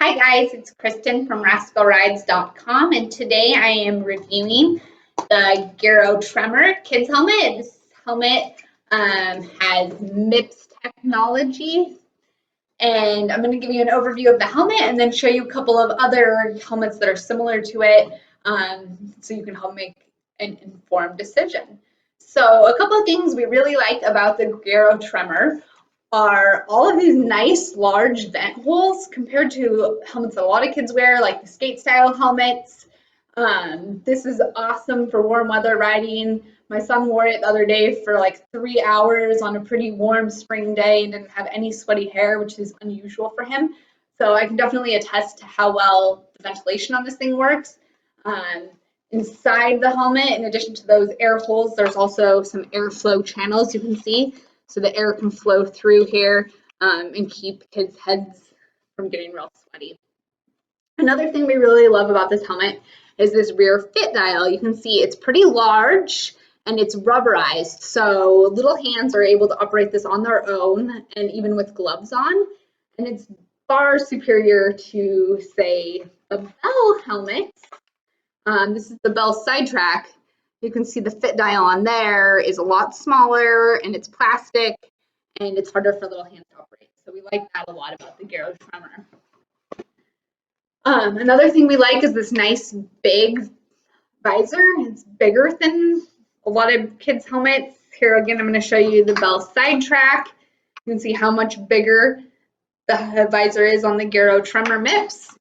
Hi guys, it's Kristen from rascalrides.com, and today I am reviewing the Giro Tremor kids helmet. This helmet has MIPS technology, and I'm going to give you an overview of the helmet and then show you a couple of other helmets that are similar to it, so you can help make an informed decision. So a couple of things we really like about the Giro Tremor are all of these nice large vent holes compared to helmets that a lot of kids wear, like the skate style helmets. This is awesome for warm weather riding. My son wore it the other day for like 3 hours on a pretty warm spring day and didn't have any sweaty hair, which is unusual for him. So I can definitely attest to how well the ventilation on this thing works. Inside the helmet, in addition to those air holes, there's also some airflow channels you can see. So the air can flow through here and keep kids' heads from getting real sweaty. Another thing we really love about this helmet is this rear fit dial. You can see it's pretty large and it's rubberized, so little hands are able to operate this on their own and even with gloves on. And it's far superior to, say, the Bell helmet. This is the Bell Sidetrack. You can see the fit dial on there is a lot smaller and it's plastic and it's harder for little hands to operate. So we like that a lot about the Giro Tremor. Another thing we like is this nice big visor. It's bigger than a lot of kids' helmets. Here again, I'm going to show you the Bell Sidetrack. You can see how much bigger the visor is on the Giro Tremor MIPS.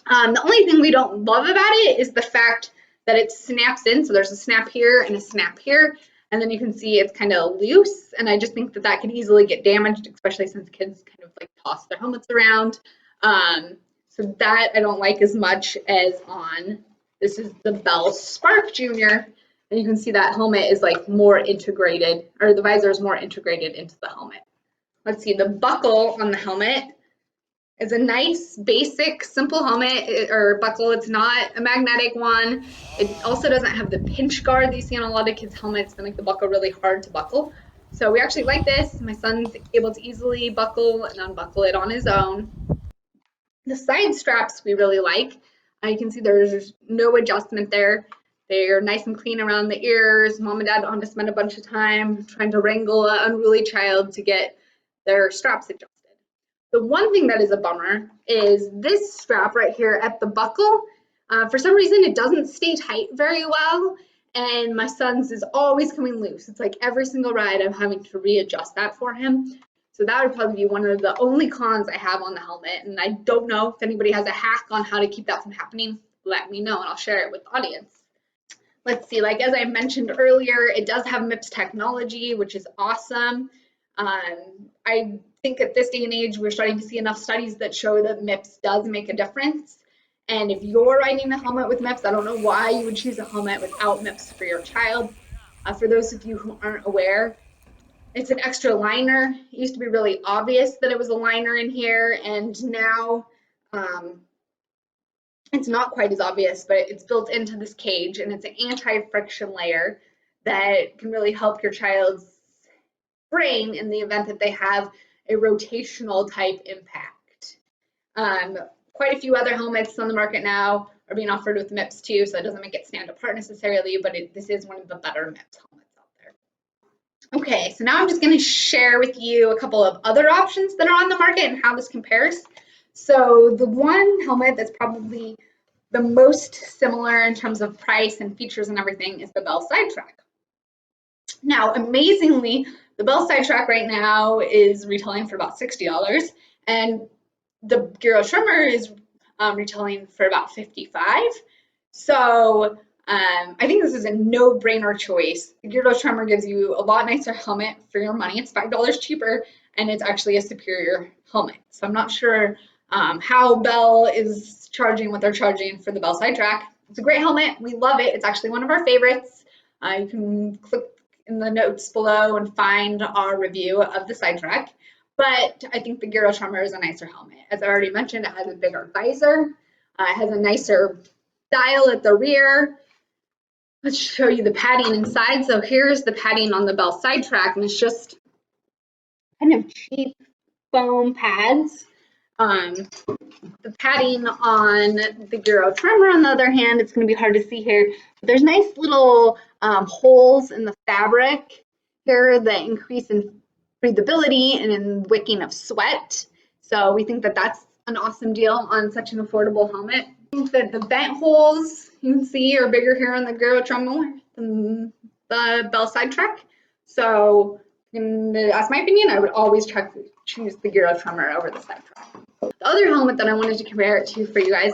The only thing we don't love about it is the fact that it snaps in. So there's a snap here and a snap here, and then you can see it's kind of loose, and I just think that that could easily get damaged, especially since kids kind of like toss their helmets around. So that I don't like as much as on, this is the Bell Spark Junior, and you can see that helmet is like more integrated, or the visor is more integrated into the helmet. Let's see, the buckle on the helmet is a nice, basic, simple helmet or buckle. It's not a magnetic one. It also doesn't have the pinch guard that you see on a lot of kids' helmets that make the buckle really hard to buckle. So we actually like this. My son's able to easily buckle and unbuckle it on his own. The side straps we really like. You can see there's no adjustment there. They're nice and clean around the ears. Mom and dad don't have to spend a bunch of time trying to wrangle an unruly child to get their straps adjusted. The one thing that is a bummer is this strap right here at the buckle. For some reason, it doesn't stay tight very well, and my son's is always coming loose. It's like every single ride I'm having to readjust that for him. So that would probably be one of the only cons I have on the helmet, and I don't know if anybody has a hack on how to keep that from happening. Let me know, and I'll share it with the audience. Let's see, like as I mentioned earlier, it does have MIPS technology, which is awesome. I think at this day and age, we're starting to see enough studies that show that MIPS does make a difference. And if you're riding a helmet with MIPS, I don't know why you would choose a helmet without MIPS for your child. For those of you who aren't aware, it's an extra liner. It used to be really obvious that it was a liner in here, and now it's not quite as obvious, but it's built into this cage, and it's an anti-friction layer that can really help your child's brain in the event that they have a rotational type impact. Quite a few other helmets on the market now are being offered with MIPS too, so it doesn't make it stand apart necessarily, but this is one of the better MIPS helmets out there. Okay, so now I'm just going to share with you a couple of other options that are on the market and how this compares. So the one helmet that's probably the most similar in terms of price and features and everything is the Bell Sidetrack. Now, amazingly, the Bell Sidetrack right now is retailing for about $60, and the Giro Tremor is retailing for about $55. So I think this is a no-brainer choice. The Giro Tremor gives you a lot nicer helmet for your money. It's $5 cheaper, and it's actually a superior helmet. So I'm not sure how Bell is charging what they're charging for the Bell Sidetrack. It's a great helmet. We love it. It's actually one of our favorites. You can click in the notes below and find our review of the Sidetrack. But I think the Giro Tremor is a nicer helmet. As I already mentioned, it has a bigger visor. It has a nicer dial at the rear. Let's show you the padding inside. So here's the padding on the Bell Sidetrack, and it's just kind of cheap foam pads. The padding on the Giro Tremor, on the other hand, it's going to be hard to see here. But there's nice little holes in the fabric here that increase in breathability and in wicking of sweat. So we think that that's an awesome deal on such an affordable helmet. I think that the vent holes you can see are bigger here on the Giro Tremor than the Bell Sidetrack. So that's my opinion. I would always choose the Giro Tremor over the Sidetrack. The other helmet that I wanted to compare it to for you guys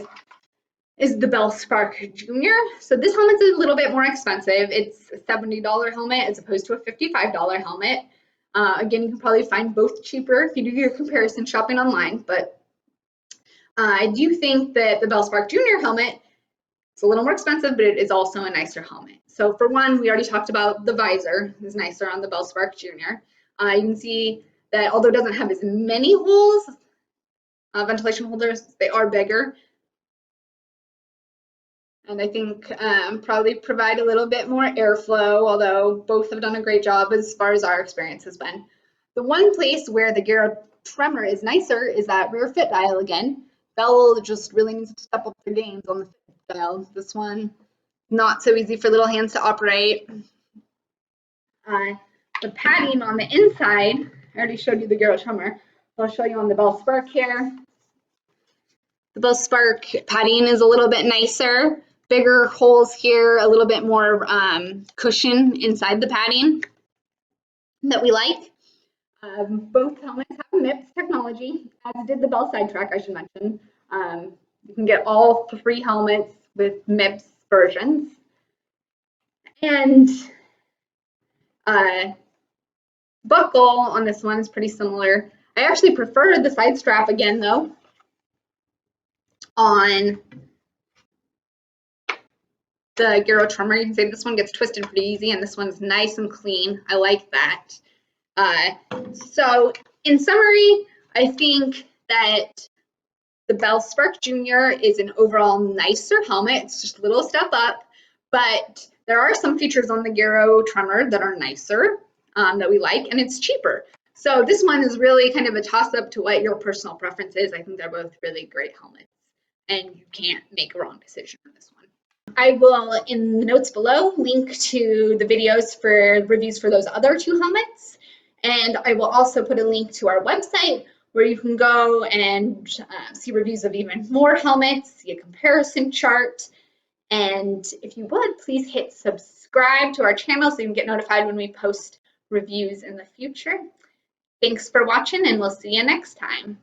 is the Bell Spark Junior. So this helmet's a little bit more expensive. It's a $70 helmet as opposed to a $55 helmet. Again, you can probably find both cheaper if you do your comparison shopping online, but I do think that the Bell Spark Junior helmet is a little more expensive, but it is also a nicer helmet. So for one, we already talked about the visor is nicer on the Bell Spark Junior. You can see that although it doesn't have as many holes, ventilation holders, they are bigger. And I think probably provide a little bit more airflow, although both have done a great job as far as our experience has been. The one place where the Giro Tremor is nicer is that rear fit dial again. Bell just really needs to step up their games on the fit dial. This one, not so easy for little hands to operate. The padding on the inside, I already showed you the Giro Tremor. I'll show you on the Bell Spark here. The Bell Spark padding is a little bit nicer, bigger holes here, a little bit more cushion inside the padding that we like. Both helmets have MIPS technology, as did the Bell Sidetrack, I should mention. You can get all 3 helmets with MIPS versions. And buckle on this one is pretty similar. I actually prefer the side strap again, though, on the Giro Tremor. You can see this one gets twisted pretty easy, and this one's nice and clean. I like that. So in summary, I think that the Bell Spark Junior is an overall nicer helmet. It's just a little step up, but there are some features on the Giro Tremor that are nicer that we like, and it's cheaper. So this one is really kind of a toss-up to what your personal preference is. I think they're both really great helmets, and you can't make a wrong decision on this one. I will, in the notes below, link to the videos for reviews for those other 2 helmets, and I will also put a link to our website where you can go and see reviews of even more helmets, see a comparison chart, and if you would, please hit subscribe to our channel so you can get notified when we post reviews in the future. Thanks for watching, and we'll see you next time.